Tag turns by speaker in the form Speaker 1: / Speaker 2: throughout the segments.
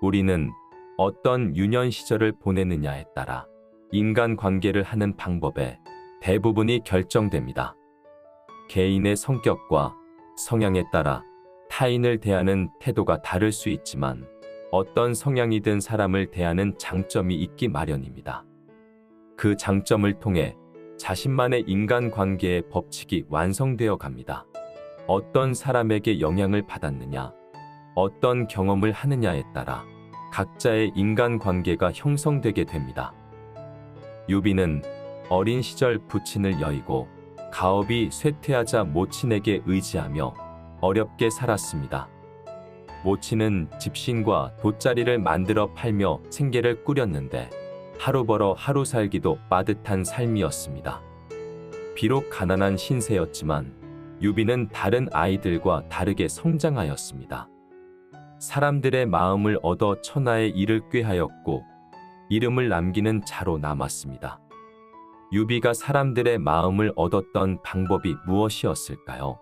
Speaker 1: 우리는 어떤 유년 시절을 보내느냐에 따라 인간관계를 하는 방법의 대부분이 결정됩니다. 개인의 성격과 성향에 따라 타인을 대하는 태도가 다를 수 있지만 어떤 성향이든 사람을 대하는 장점이 있기 마련입니다. 그 장점을 통해 자신만의 인간관계의 법칙이 완성되어 갑니다. 어떤 사람에게 영향을 받았느냐, 어떤 경험을 하느냐에 따라 각자의 인간관계가 형성되게 됩니다. 유비는 어린 시절 부친을 여의고 가업이 쇠퇴하자 모친에게 의지하며 어렵게 살았습니다. 모친은 집신과 돗자리를 만들어 팔며 생계를 꾸렸는데 하루 벌어 하루 살기도 빠듯한 삶이었습니다. 비록 가난한 신세였지만 유비는 다른 아이들과 다르게 성장하였습니다. 사람들의 마음을 얻어 천하의 일을 꾀하였고 이름을 남기는 자로 남았습니다. 유비가 사람들의 마음을 얻었던 방법이 무엇이었을까요?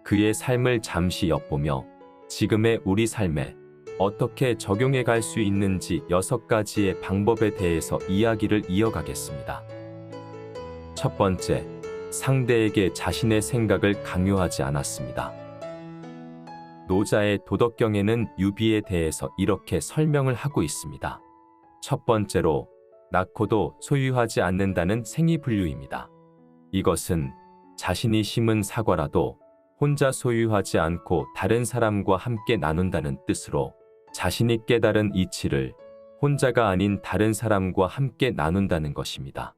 Speaker 1: 그의 삶을 잠시 엿보며 지금의 우리 삶에 어떻게 적용해 갈 수 있는지 6가지의 방법에 대해서 이야기를 이어가겠습니다. 첫 번째, 상대에게 자신의 생각을 강요하지 않았습니다. 노자의 도덕경에는 유비에 대해서 이렇게 설명을 하고 있습니다. 첫 번째로, 낳고도 소유하지 않는다는 생이분류입니다. 이것은 자신이 심은 사과라도 혼자 소유하지 않고 다른 사람과 함께 나눈다는 뜻으로 자신이 깨달은 이치를 혼자가 아닌 다른 사람과 함께 나눈다는 것입니다.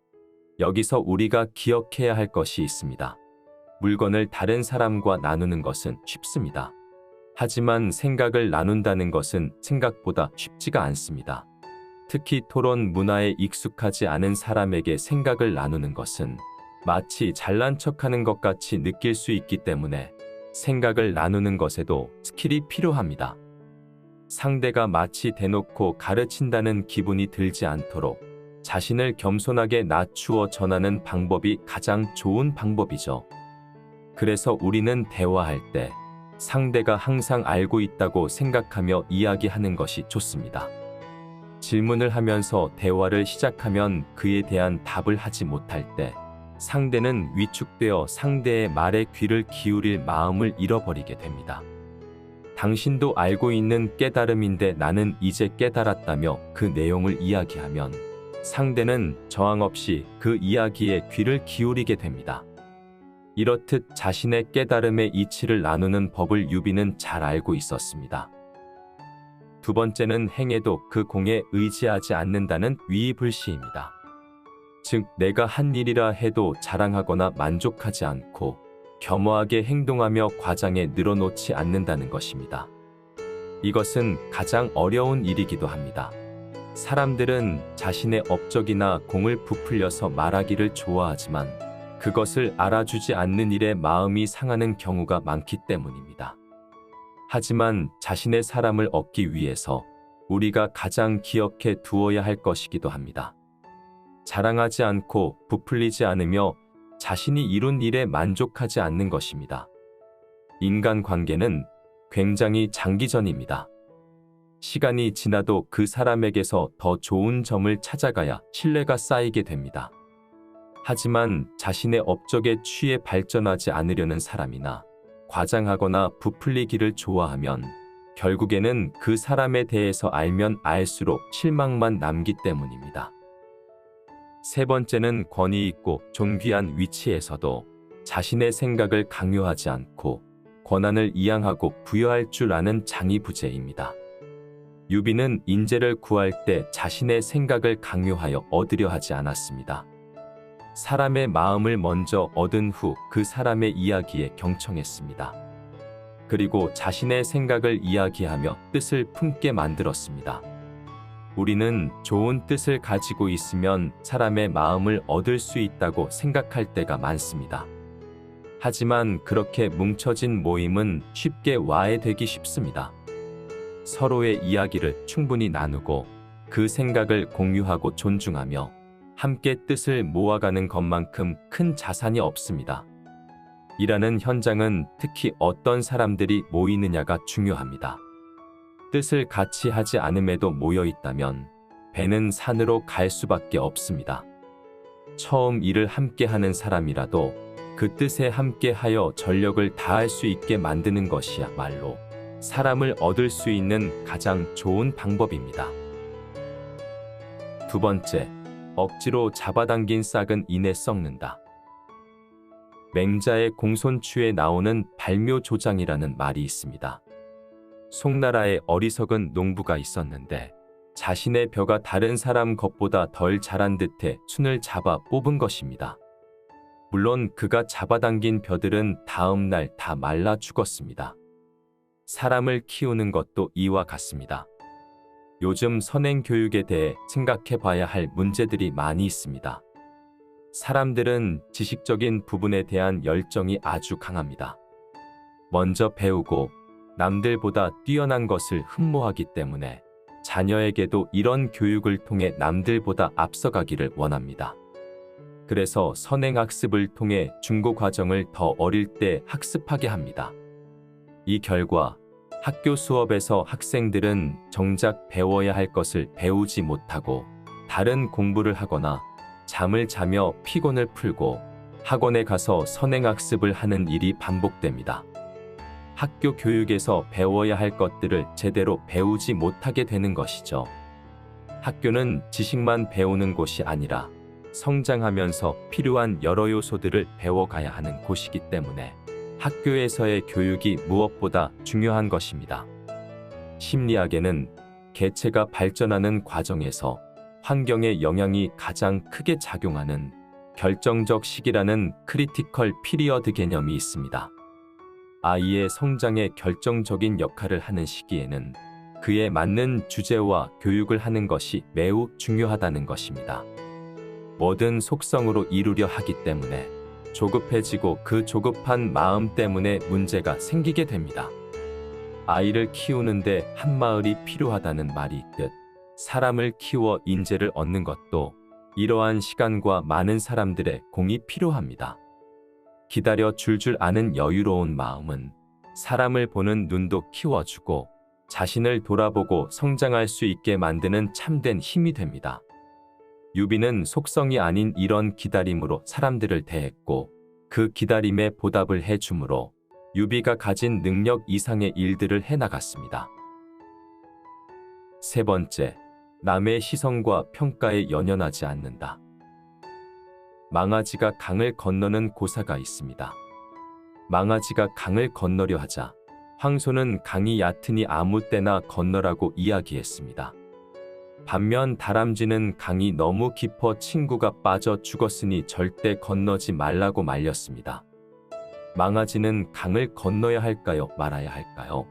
Speaker 1: 여기서 우리가 기억해야 할 것이 있습니다. 물건을 다른 사람과 나누는 것은 쉽습니다. 하지만 생각을 나눈다는 것은 생각보다 쉽지가 않습니다. 특히 토론 문화에 익숙하지 않은 사람에게 생각을 나누는 것은 마치 잘난 척하는 것 같이 느낄 수 있기 때문에 생각을 나누는 것에도 스킬이 필요합니다. 상대가 마치 대놓고 가르친다는 기분이 들지 않도록 자신을 겸손하게 낮추어 전하는 방법이 가장 좋은 방법이죠. 그래서 우리는 대화할 때 상대가 항상 알고 있다고 생각하며 이야기하는 것이 좋습니다. 질문을 하면서 대화를 시작하면 그에 대한 답을 하지 못할 때 상대는 위축되어 상대의 말에 귀를 기울일 마음을 잃어버리게 됩니다. 당신도 알고 있는 깨달음인데 나는 이제 깨달았다며 그 내용을 이야기하면 상대는 저항 없이 그 이야기에 귀를 기울이게 됩니다. 이렇듯 자신의 깨달음의 이치를 나누는 법을 유비는 잘 알고 있었습니다. 두 번째는 행해도 그 공에 의지하지 않는다는 위의불시입니다. 즉, 내가 한 일이라 해도 자랑하거나 만족하지 않고 겸허하게 행동하며 과장에 늘어놓지 않는다는 것입니다. 이것은 가장 어려운 일이기도 합니다. 사람들은 자신의 업적이나 공을 부풀려서 말하기를 좋아하지만 그것을 알아주지 않는 일에 마음이 상하는 경우가 많기 때문입니다. 하지만 자신의 사람을 얻기 위해서 우리가 가장 기억해 두어야 할 것이기도 합니다. 자랑하지 않고 부풀리지 않으며 자신이 이룬 일에 만족하지 않는 것입니다. 인간관계는 굉장히 장기전입니다. 시간이 지나도 그 사람에게서 더 좋은 점을 찾아가야 신뢰가 쌓이게 됩니다. 하지만 자신의 업적에 취해 발전하지 않으려는 사람이나 과장하거나 부풀리기를 좋아하면 결국에는 그 사람에 대해서 알면 알수록 실망만 남기 때문입니다. 세 번째는 권위 있고 존귀한 위치에서도 자신의 생각을 강요하지 않고 권한을 이양하고 부여할 줄 아는 장이부재입니다. 유비는 인재를 구할 때 자신의 생각을 강요하여 얻으려 하지 않았습니다. 사람의 마음을 먼저 얻은 후 그 사람의 이야기에 경청했습니다. 그리고 자신의 생각을 이야기하며 뜻을 품게 만들었습니다. 우리는 좋은 뜻을 가지고 있으면 사람의 마음을 얻을 수 있다고 생각할 때가 많습니다. 하지만 그렇게 뭉쳐진 모임은 쉽게 와해되기 쉽습니다. 서로의 이야기를 충분히 나누고 그 생각을 공유하고 존중하며 함께 뜻을 모아가는 것만큼 큰 자산이 없습니다. 일하는 현장은 특히 어떤 사람들이 모이느냐가 중요합니다. 뜻을 같이 하지 않음에도 모여 있다면 배는 산으로 갈 수밖에 없습니다. 처음 일을 함께 하는 사람이라도 그 뜻에 함께하여 전력을 다할 수 있게 만드는 것이야말로 사람을 얻을 수 있는 가장 좋은 방법입니다. 두 번째, 억지로 잡아당긴 싹은 이내 썩는다. 맹자의 공손추에 나오는 발묘조장이라는 말이 있습니다. 송나라에 어리석은 농부가 있었는데 자신의 벼가 다른 사람 것보다 덜 자란 듯해 순을 잡아 뽑은 것입니다. 물론 그가 잡아당긴 벼들은 다음 날 다 말라 죽었습니다. 사람을 키우는 것도 이와 같습니다. 요즘 선행 교육에 대해 생각해 봐야 할 문제들이 많이 있습니다. 사람들은 지식적인 부분에 대한 열정이 아주 강합니다. 먼저 배우고 남들보다 뛰어난 것을 흠모하기 때문에 자녀에게도 이런 교육을 통해 남들보다 앞서가기를 원합니다. 그래서 선행학습을 통해 중고 과정을 더 어릴 때 학습하게 합니다. 이 결과 학교 수업에서 학생들은 정작 배워야 할 것을 배우지 못하고 다른 공부를 하거나 잠을 자며 피곤을 풀고 학원에 가서 선행학습을 하는 일이 반복됩니다. 학교 교육에서 배워야 할 것들을 제대로 배우지 못하게 되는 것이죠. 학교는 지식만 배우는 곳이 아니라 성장하면서 필요한 여러 요소들을 배워가야 하는 곳이기 때문에 학교에서의 교육이 무엇보다 중요한 것입니다. 심리학에는 개체가 발전하는 과정에서 환경의 영향이 가장 크게 작용하는 결정적 시기라는 크리티컬 피리어드 개념이 있습니다. 아이의 성장에 결정적인 역할을 하는 시기에는 그에 맞는 주제와 교육을 하는 것이 매우 중요하다는 것입니다. 뭐든 속성으로 이루려 하기 때문에 조급해지고 그 조급한 마음 때문에 문제가 생기게 됩니다. 아이를 키우는데 한마을이 필요하다는 말이 있듯 사람을 키워 인재를 얻는 것도 이러한 시간과 많은 사람들의 공이 필요합니다. 기다려 줄줄 아는 여유로운 마음은 사람을 보는 눈도 키워주고 자신을 돌아보고 성장할 수 있게 만드는 참된 힘이 됩니다. 유비는 속성이 아닌 이런 기다림으로 사람들을 대했고 그 기다림에 보답을 해주므로 유비가 가진 능력 이상의 일들을 해나갔습니다. 세 번째, 남의 시선과 평가에 연연하지 않는다. 망아지가 강을 건너는 고사가 있습니다. 망아지가 강을 건너려 하자 황소는 강이 얕으니 아무 때나 건너라고 이야기했습니다. 반면 다람쥐는 강이 너무 깊어 친구가 빠져 죽었으니 절대 건너지 말라고 말렸습니다. 망아지는 강을 건너야 할까요? 말아야 할까요?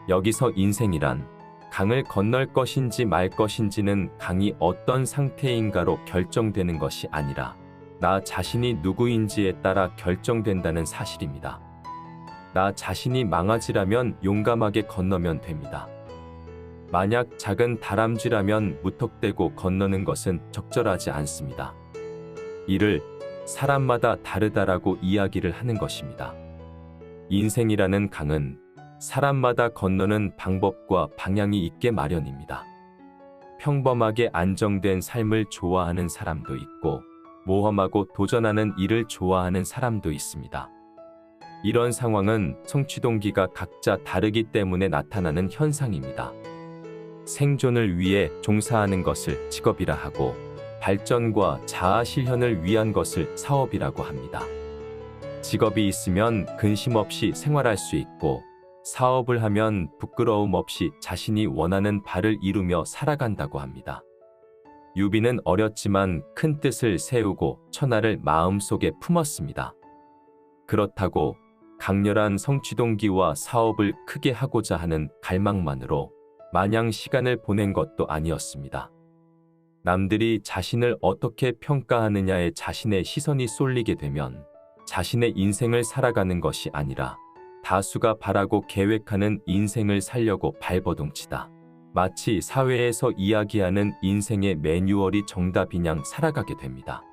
Speaker 1: 여기서 인생이란 강을 건널 것인지 말 것인지는 강이 어떤 상태인가로 결정되는 것이 아니라 나 자신이 누구인지에 따라 결정된다는 사실입니다. 나 자신이 망아지라면 용감하게 건너면 됩니다. 만약 작은 다람쥐라면 무턱대고 건너는 것은 적절하지 않습니다. 이를 사람마다 다르다라고 이야기를 하는 것입니다. 인생이라는 강은 사람마다 건너는 방법과 방향이 있게 마련입니다. 평범하게 안정된 삶을 좋아하는 사람도 있고 모험하고 도전하는 일을 좋아하는 사람도 있습니다. 이런 상황은 성취동기가 각자 다르기 때문에 나타나는 현상입니다. 생존을 위해 종사하는 것을 직업이라 하고 발전과 자아 실현을 위한 것을 사업이라고 합니다. 직업이 있으면 근심 없이 생활할 수 있고 사업을 하면 부끄러움 없이 자신이 원하는 바를 이루며 살아간다고 합니다. 유비는 어렸지만 큰 뜻을 세우고 천하를 마음속에 품었습니다. 그렇다고 강렬한 성취동기와 사업을 크게 하고자 하는 갈망만으로 마냥 시간을 보낸 것도 아니었습니다. 남들이 자신을 어떻게 평가하느냐에 자신의 시선이 쏠리게 되면 자신의 인생을 살아가는 것이 아니라 다수가 바라고 계획하는 인생을 살려고 발버둥치다. 마치 사회에서 이야기하는 인생의 매뉴얼이 정답이냥 살아가게 됩니다.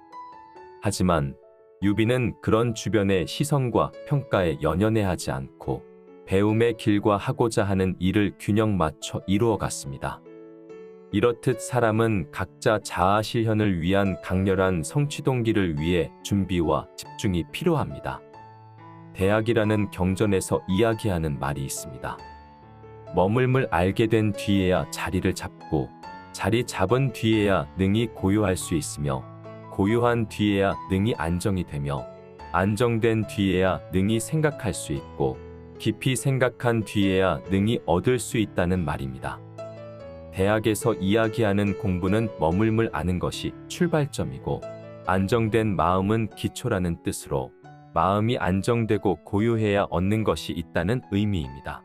Speaker 1: 하지만 유비는 그런 주변의 시선과 평가에 연연해하지 않고 배움의 길과 하고자 하는 일을 균형 맞춰 이루어갔습니다. 이렇듯 사람은 각자 자아 실현을 위한 강렬한 성취 동기를 위해 준비와 집중이 필요합니다. 대학이라는 경전에서 이야기하는 말이 있습니다. 머물물 알게 된 뒤에야 자리를 잡고, 자리 잡은 뒤에야 능히 고요할 수 있으며, 고요한 뒤에야 능히 안정이 되며, 안정된 뒤에야 능히 생각할 수 있고, 깊이 생각한 뒤에야 능히 얻을 수 있다는 말입니다. 대학에서 이야기하는 공부는 머물물 아는 것이 출발점이고, 안정된 마음은 기초라는 뜻으로 마음이 안정되고 고요해야 얻는 것이 있다는 의미입니다.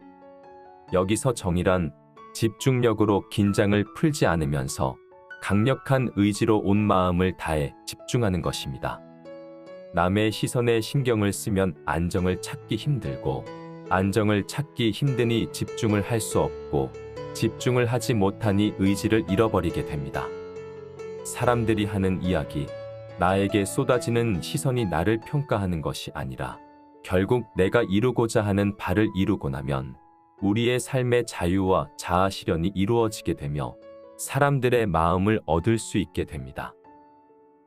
Speaker 1: 여기서 정의란 집중력으로 긴장을 풀지 않으면서 강력한 의지로 온 마음을 다해 집중하는 것입니다. 남의 시선에 신경을 쓰면 안정을 찾기 힘들고, 안정을 찾기 힘드니 집중을 할 수 없고, 집중을 하지 못하니 의지를 잃어버리게 됩니다. 사람들이 하는 이야기, 나에게 쏟아지는 시선이 나를 평가하는 것이 아니라 결국 내가 이루고자 하는 바를 이루고 나면 우리의 삶의 자유와 자아 실현이 이루어지게 되며 사람들의 마음을 얻을 수 있게 됩니다.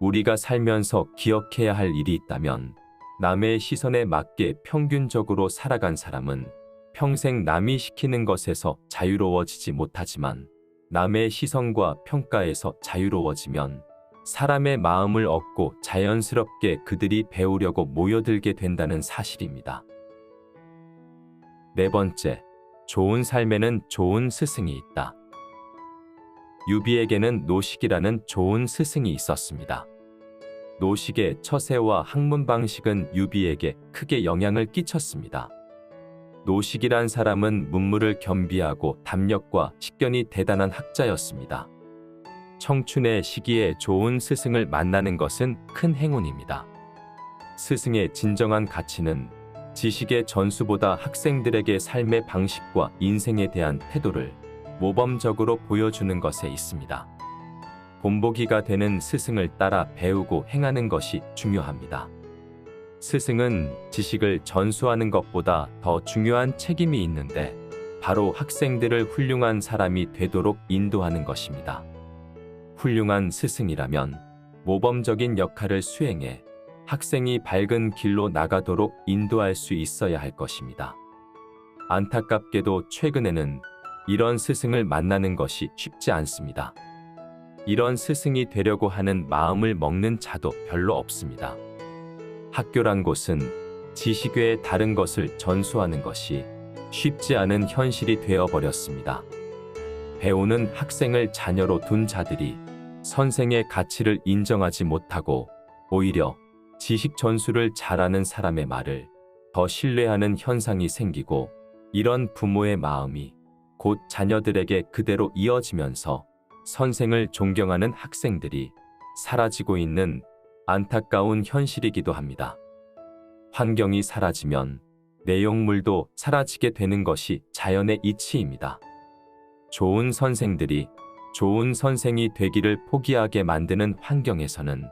Speaker 1: 우리가 살면서 기억해야 할 일이 있다면 남의 시선에 맞게 평균적으로 살아간 사람은 평생 남이 시키는 것에서 자유로워지지 못하지만 남의 시선과 평가에서 자유로워지면 사람의 마음을 얻고 자연스럽게 그들이 배우려고 모여들게 된다는 사실입니다. 네 번째, 좋은 삶에는 좋은 스승이 있다. 유비에게는 노식이라는 좋은 스승이 있었습니다. 노식의 처세와 학문 방식은 유비에게 크게 영향을 끼쳤습니다. 노식이란 사람은 문무를 겸비하고 담력과 식견이 대단한 학자였습니다. 청춘의 시기에 좋은 스승을 만나는 것은 큰 행운입니다. 스승의 진정한 가치는 지식의 전수보다 학생들에게 삶의 방식과 인생에 대한 태도를 모범적으로 보여주는 것에 있습니다. 본보기가 되는 스승을 따라 배우고 행하는 것이 중요합니다. 스승은 지식을 전수하는 것보다 더 중요한 책임이 있는데 바로 학생들을 훌륭한 사람이 되도록 인도하는 것입니다. 훌륭한 스승이라면 모범적인 역할을 수행해 학생이 밝은 길로 나가도록 인도할 수 있어야 할 것입니다. 안타깝게도 최근에는 이런 스승을 만나는 것이 쉽지 않습니다. 이런 스승이 되려고 하는 마음을 먹는 자도 별로 없습니다. 학교란 곳은 지식 외에 다른 것을 전수하는 것이 쉽지 않은 현실이 되어버렸습니다. 배우는 학생을 자녀로 둔 자들이 선생의 가치를 인정하지 못하고 오히려 지식 전수를 잘하는 사람의 말을 더 신뢰하는 현상이 생기고, 이런 부모의 마음이 곧 자녀들에게 그대로 이어지면서 선생을 존경하는 학생들이 사라지고 있는 안타까운 현실이기도 합니다. 환경이 사라지면 내용물도 사라지게 되는 것이 자연의 이치입니다. 좋은 선생들이 좋은 선생이 되기를 포기하게 만드는 환경에서는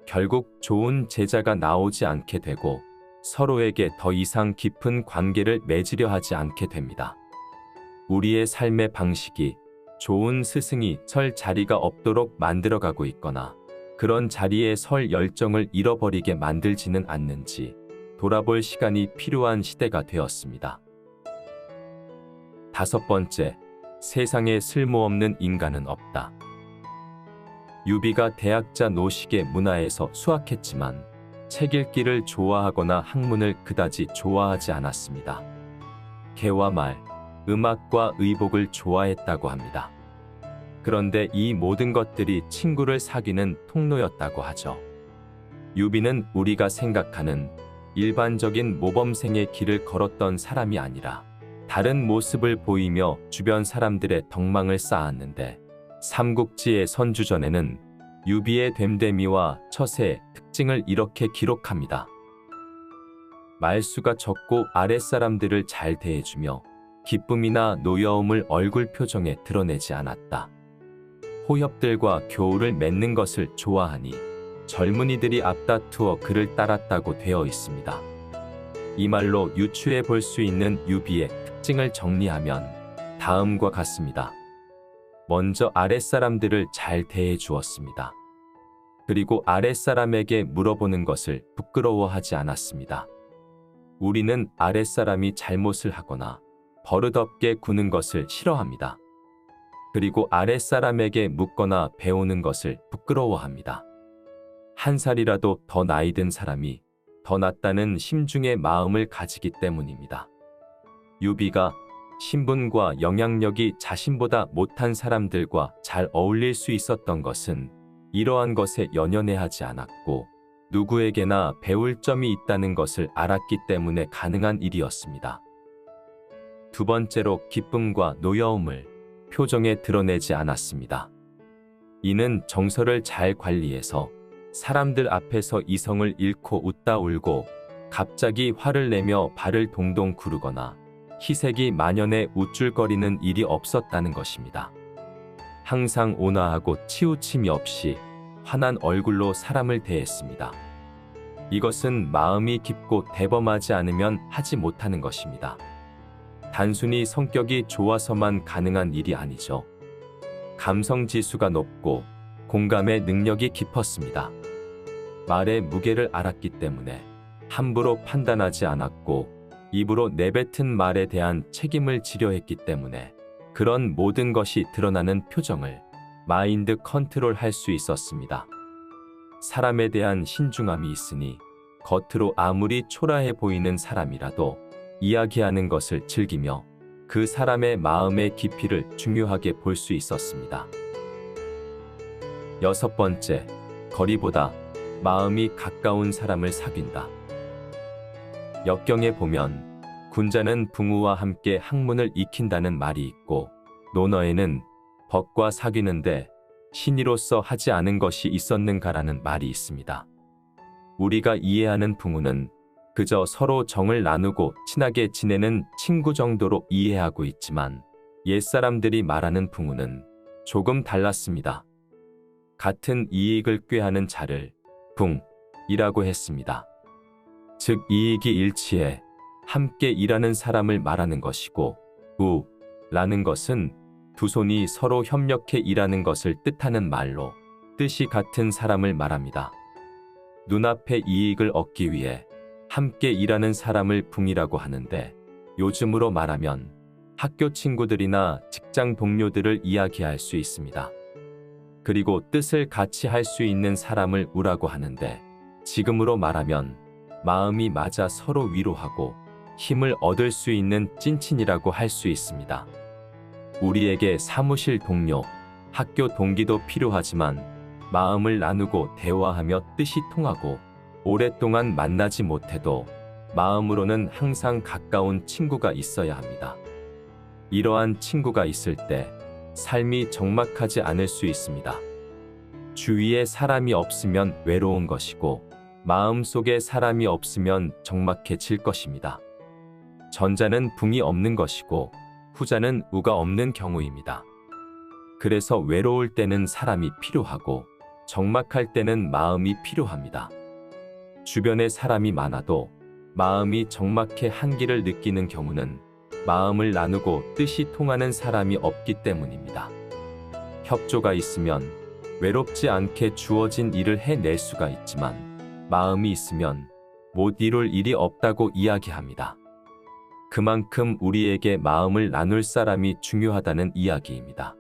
Speaker 1: 결국 좋은 제자가 나오지 않게 되고 서로에게 더 이상 깊은 관계를 맺으려 하지 않게 됩니다. 우리의 삶의 방식이 좋은 스승이 설 자리가 없도록 만들어가고 있거나 그런 자리에 설 열정을 잃어버리게 만들지는 않는지 돌아볼 시간이 필요한 시대가 되었습니다. 다섯 번째, 세상에 쓸모없는 인간은 없다. 유비가 대학자 노식의 문화에서 수학했지만 책 읽기를 좋아하거나 학문을 그다지 좋아하지 않았습니다. 개와 말, 음악과 의복을 좋아했다고 합니다. 그런데 이 모든 것들이 친구를 사귀는 통로였다고 하죠. 유비는 우리가 생각하는 일반적인 모범생의 길을 걸었던 사람이 아니라 다른 모습을 보이며 주변 사람들의 덕망을 쌓았는데, 삼국지의 선주전에는 유비의 됨됨이와 처세의 특징을 이렇게 기록합니다. 말수가 적고 아랫사람들을 잘 대해주며 기쁨이나 노여움을 얼굴 표정에 드러내지 않았다. 호협들과 교우를 맺는 것을 좋아하니 젊은이들이 앞다투어 그를 따랐다고 되어 있습니다. 이 말로 유추해 볼 수 있는 유비의 특징을 정리하면 다음과 같습니다. 먼저 아랫사람들을 잘 대해 주었습니다. 그리고 아랫사람에게 물어보는 것을 부끄러워하지 않았습니다. 우리는 아랫사람이 잘못을 하거나 버릇없게 구는 것을 싫어합니다. 그리고 아랫사람에게 묻거나 배우는 것을 부끄러워합니다. 한 살이라도 더 나이 든 사람이 더 낫다는 심중의 마음을 가지기 때문입니다. 유비가 신분과 영향력이 자신보다 못한 사람들과 잘 어울릴 수 있었던 것은 이러한 것에 연연해하지 않았고 누구에게나 배울 점이 있다는 것을 알았기 때문에 가능한 일이었습니다. 두 번째로 기쁨과 노여움을 표정에 드러내지 않았습니다. 이는 정서를 잘 관리해서 사람들 앞에서 이성을 잃고 웃다 울고 갑자기 화를 내며 발을 동동 구르거나 희색이 만연해 우쭐거리는 일이 없었다는 것입니다. 항상 온화하고 치우침이 없이 환한 얼굴로 사람을 대했습니다. 이것은 마음이 깊고 대범하지 않으면 하지 못하는 것입니다. 단순히 성격이 좋아서만 가능한 일이 아니죠. 감성 지수가 높고 공감의 능력이 깊었습니다. 말의 무게를 알았기 때문에 함부로 판단하지 않았고 입으로 내뱉은 말에 대한 책임을 지려 했기 때문에 그런 모든 것이 드러나는 표정을 마인드 컨트롤 할 수 있었습니다. 사람에 대한 신중함이 있으니 겉으로 아무리 초라해 보이는 사람이라도 이야기하는 것을 즐기며 그 사람의 마음의 깊이를 중요하게 볼 수 있었습니다. 여섯 번째, 거리보다 마음이 가까운 사람을 사귄다. 역경에 보면 군자는 붕우와 함께 학문을 익힌다는 말이 있고 논어에는 벗과 사귀는데 신이로서 하지 않은 것이 있었는가라는 말이 있습니다. 우리가 이해하는 붕우는 그저 서로 정을 나누고 친하게 지내는 친구 정도로 이해하고 있지만 옛사람들이 말하는 붕우는 조금 달랐습니다. 같은 이익을 꾀하는 자를 붕이라고 했습니다. 즉 이익이 일치해 함께 일하는 사람을 말하는 것이고 우라는 것은 두 손이 서로 협력해 일하는 것을 뜻하는 말로 뜻이 같은 사람을 말합니다. 눈앞의 이익을 얻기 위해 함께 일하는 사람을 붕이라고 하는데 요즘으로 말하면 학교 친구들이나 직장 동료들을 이야기할 수 있습니다. 그리고 뜻을 같이 할 수 있는 사람을 우라고 하는데 지금으로 말하면 마음이 맞아 서로 위로하고 힘을 얻을 수 있는 찐친이라고 할 수 있습니다. 우리에게 사무실 동료, 학교 동기도 필요하지만 마음을 나누고 대화하며 뜻이 통하고 오랫동안 만나지 못해도 마음으로는 항상 가까운 친구가 있어야 합니다. 이러한 친구가 있을 때 삶이 적막하지 않을 수 있습니다. 주위에 사람이 없으면 외로운 것이고 마음속에 사람이 없으면 적막해질 것입니다. 전자는 붕이 없는 것이고 후자는 우가 없는 경우입니다. 그래서 외로울 때는 사람이 필요하고 적막할 때는 마음이 필요합니다. 주변에 사람이 많아도 마음이 적막해 한기를 느끼는 경우는 마음을 나누고 뜻이 통하는 사람이 없기 때문입니다. 협조가 있으면 외롭지 않게 주어진 일을 해낼 수가 있지만 마음이 있으면 못 이룰 일이 없다고 이야기합니다. 그만큼 우리에게 마음을 나눌 사람이 중요하다는 이야기입니다.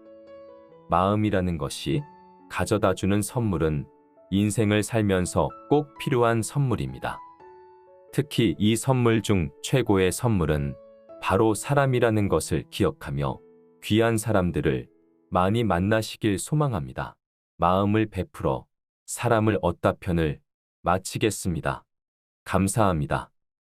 Speaker 1: 마음이라는 것이 가져다주는 선물은 인생을 살면서 꼭 필요한 선물입니다. 특히 이 선물 중 최고의 선물은 바로 사람이라는 것을 기억하며 귀한 사람들을 많이 만나시길 소망합니다. 마음을 베풀어 사람을 얻다 편을 마치겠습니다. 감사합니다.